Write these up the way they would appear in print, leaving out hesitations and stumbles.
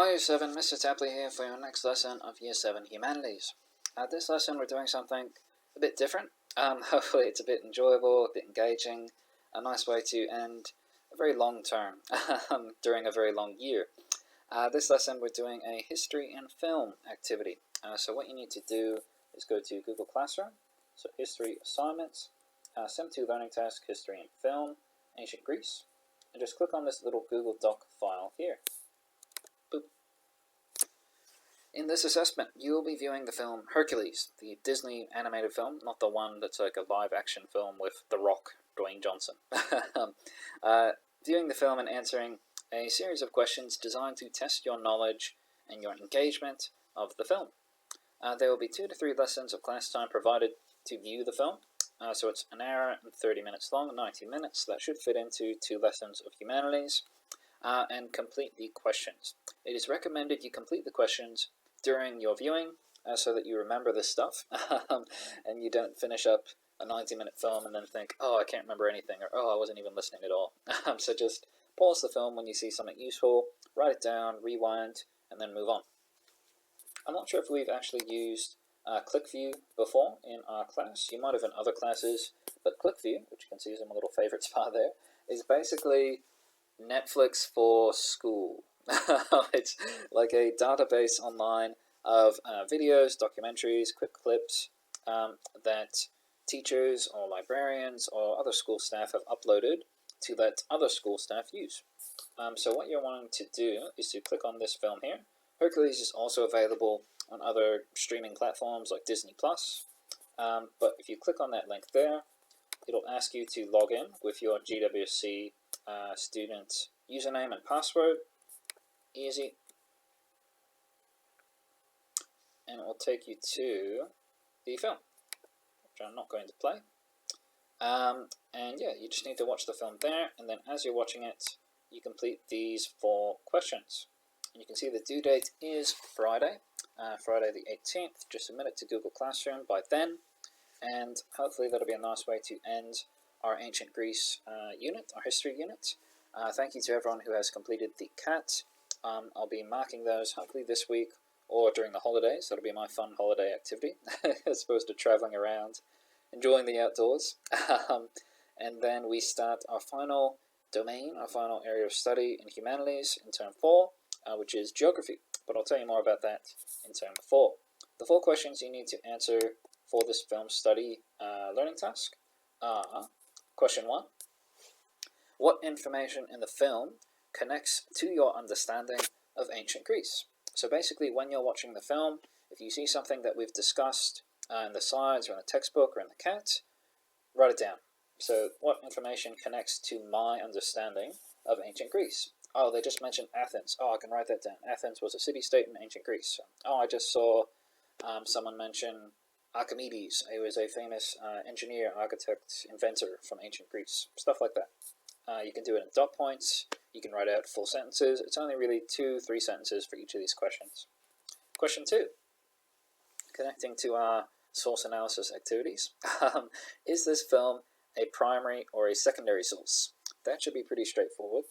Hi Year 7, Mr. Tapley here for your next lesson of Year 7 Humanities. This lesson we're doing something a bit different. Hopefully it's a bit enjoyable, a bit engaging, a nice way to end a very long term during a very long year. This lesson we're doing a history and film activity. So what you need to do is go to Google Classroom, so history assignments, Sim 2 learning task, history and film, ancient Greece, and just click on this little Google Doc file here. Boop. In this assessment, you will be viewing the film Hercules, the Disney animated film, not the one that's like a live-action film with The Rock, Dwayne Johnson. Viewing the film and answering a series of questions designed to test your knowledge and your engagement of the film. There will be 2 to 3 lessons of class time provided to view the film. So it's an hour and 30 minutes long, 90 minutes. That should fit into 2 lessons of humanities. And complete the questions. It is recommended you complete the questions during your viewing so that you remember this stuff and you don't finish up a 90-minute film and then think, oh, I can't remember anything, or oh, I wasn't even listening at all. So just pause the film when you see something useful, write it down, rewind, and then move on. I'm not sure if we've actually used ClickView before in our class. You might have in other classes, but ClickView, which you can see is in my little favorites bar there, is basically Netflix for school. It's like a database online of videos, documentaries, quick clips that teachers or librarians or other school staff have uploaded to let other school staff use. So what you're wanting to do is to click on this film here. Hercules is also available on other streaming platforms like Disney+. But if you click on that link there, it'll ask you to log in with your GWC student username and password. Easy. And it will take you to the film, which I'm not going to play. And yeah, you just need to watch the film there, and then as you're watching it, you complete these 4 questions. And you can see the due date is Friday, Friday the 18th. Just submit it to Google Classroom by then, and hopefully that'll be a nice way to end our ancient Greece unit, our history unit. Thank you to everyone who has completed the CAT. I'll be marking those hopefully this week or during the holidays. That'll be my fun holiday activity as opposed to traveling around, enjoying the outdoors. And then we start our final domain, our final area of study in humanities in term 4, which is geography. But I'll tell you more about that in term 4. The 4 questions you need to answer for this film study learning task are: question 1, what information in the film connects to your understanding of ancient Greece? So basically, when you're watching the film, if you see something that we've discussed in the slides or in the textbook or in the CAT, write it down. So what information connects to my understanding of ancient Greece? Oh, they just mentioned Athens. Oh, I can write that down. Athens was a city-state in ancient Greece. Oh, I just saw someone mention Archimedes. He was a famous engineer, architect, inventor from ancient Greece. Stuff like that. You can do it in dot points. You can write out full sentences. It's only really 2-3 sentences for each of these questions. Question 2, connecting to our source analysis activities. Is this film a primary or a secondary source? That should be pretty straightforward.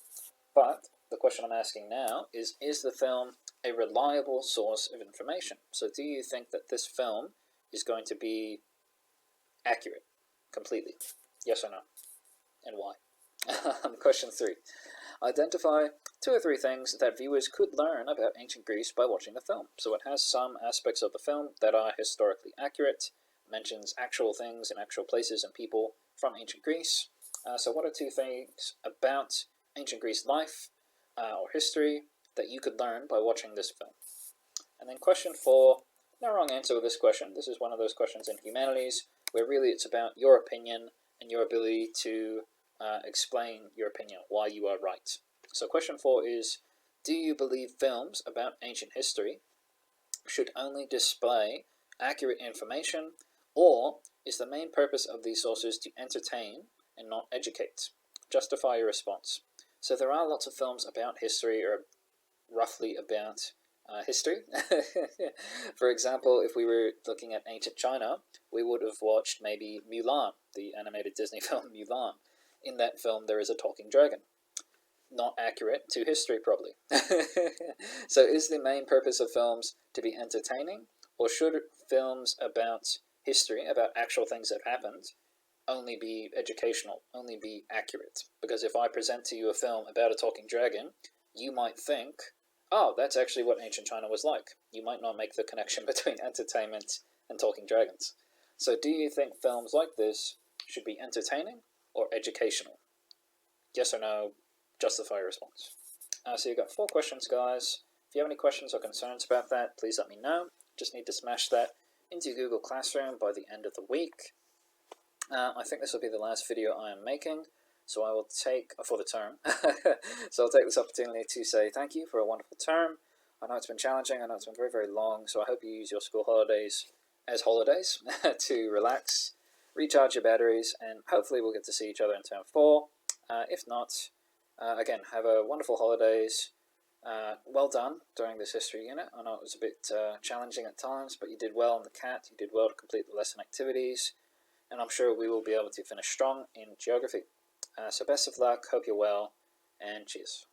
But the question I'm asking now is the film a reliable source of information? So do you think that this film is going to be accurate completely? Yes or no? And why? Question 3. Identify 2 or 3 things that viewers could learn about ancient Greece by watching the film. So it has some aspects of the film that are historically accurate, mentions actual things and actual places and people from ancient Greece. So what are 2 things about ancient Greece life or history that you could learn by watching this film? And then question 4, no wrong answer with this question. This is one of those questions in humanities where really it's about your opinion and your ability to explain your opinion, why you are right. So question 4 is, do you believe films about ancient history should only display accurate information, or is the main purpose of these sources to entertain and not educate? Justify your response. So there are lots of films about history, or roughly about history. For example, if we were looking at ancient China, we would have watched maybe Mulan, the animated Disney film Mulan. In that film, there is a talking dragon. not accurate to history, probably. So is the main purpose of films to be entertaining, or should films about history, about actual things that happened, only be educational, only be accurate? Because if I present to you a film about a talking dragon, you might think, oh, that's actually what ancient China was like. You might not make the connection between entertainment and talking dragons. So do you think films like this should be entertaining or educational? Yes or no, justify your response. So you've got 4 questions, guys. If you have any questions or concerns about that, please let me know. Just need to smash that into Google Classroom by the end of the week. I think this will be the last video I am making, so I will take, for the term, so I'll take this opportunity to say thank you for a wonderful term. I know it's been challenging, I know it's been very, very long, so I hope you use your school holidays as holidays to relax, recharge your batteries, and hopefully we'll get to see each other in term 4. If not, again, have a wonderful holidays. Well done during this history unit. I know it was a bit challenging at times, but you did well on the CAT, you did well to complete the lesson activities, and I'm sure we will be able to finish strong in geography. So best of luck, hope you're well, and cheers.